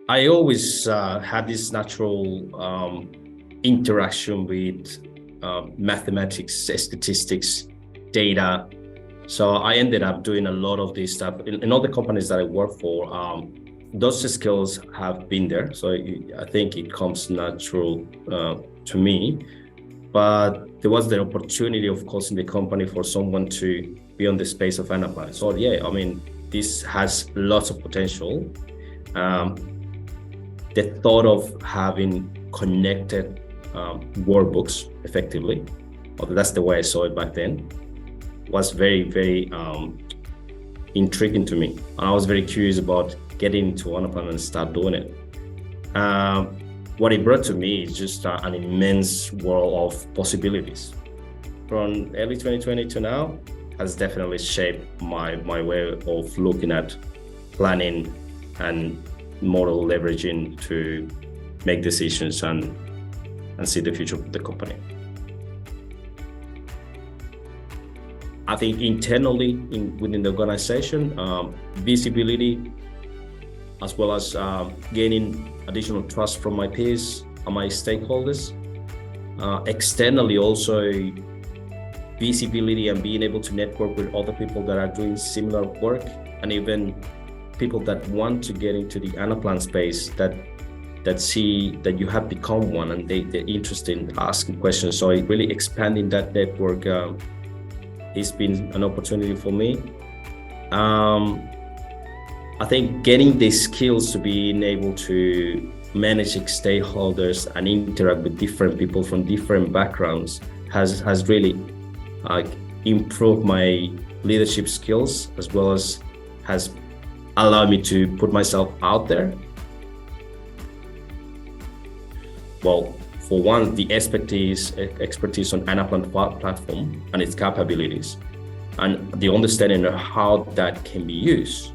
I always had this natural interaction with mathematics, statistics, data. So I ended up doing a lot of this stuff in all the companies that I work for. Those skills have been there, so I think it comes natural to me. But there was the opportunity, of course, in the company for someone to be on the space of Anaplan. So yeah, I mean, this has lots of potential. The thought of having connected workbooks effectively, or that's the way I saw it back then, was very, very intriguing to me. And I was very curious about getting into Anaplan and start doing it. What it brought to me is just an immense world of possibilities. From early 2020 to now has definitely shaped my way of looking at planning and model leveraging to make decisions and see the future of the company. I think internally within the organization, visibility, as well as gaining additional trust from my peers and my stakeholders. Externally also, visibility and being able to network with other people that are doing similar work, and even people that want to get into the Anaplan space that see that you have become one and they're interested in asking questions. So really expanding that network has been an opportunity for me. I think getting the skills to being able to manage stakeholders and interact with different people from different backgrounds has really improved my leadership skills, as well as has allowed me to put myself out there. Well, for one, the expertise on Anaplan platform and its capabilities, and the understanding of how that can be used.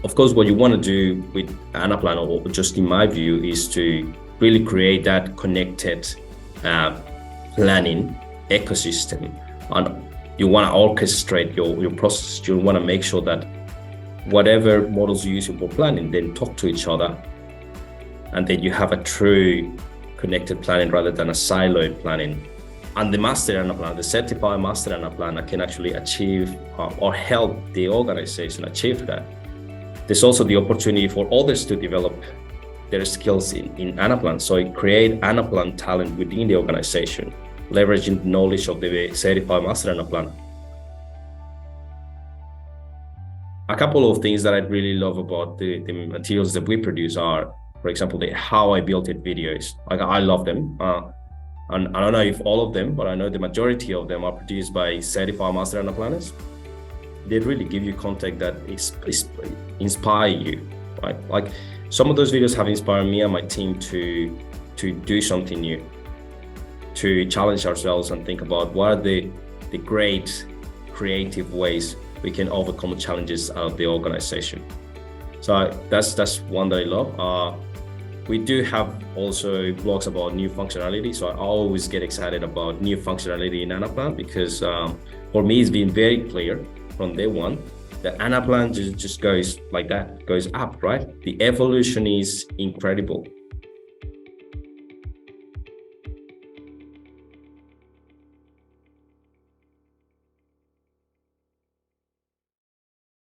Of course, what you want to do with Anaplan, or just in my view, is to really create that connected planning ecosystem. And you want to orchestrate your process. You want to make sure that whatever models you use for planning then talk to each other, and then you have a true connected planning rather than a siloed planning. And the Master Anaplanner, the Certified Master Anaplanner, can actually achieve or help the organization achieve that. There's also the opportunity for others to develop their skills in Anaplan. So create Anaplan talent within the organization, leveraging knowledge of the Certified Master Anaplanner. A couple of things that I really love about the materials that we produce are, for example, how I built it videos. I love them. And I don't know if all of them, but I know the majority of them are produced by Certified Master Anaplanners. They really give you content that inspire you, right? Like some of those videos have inspired me and my team to do something new, to challenge ourselves and think about what are the great creative ways we can overcome challenges out of the organization. So that's one that I love. We do have also blogs about new functionality. So I always get excited about new functionality in Anaplan, because for me, it's been very clear from day one that Anaplan just goes like that, goes up, right? The evolution is incredible.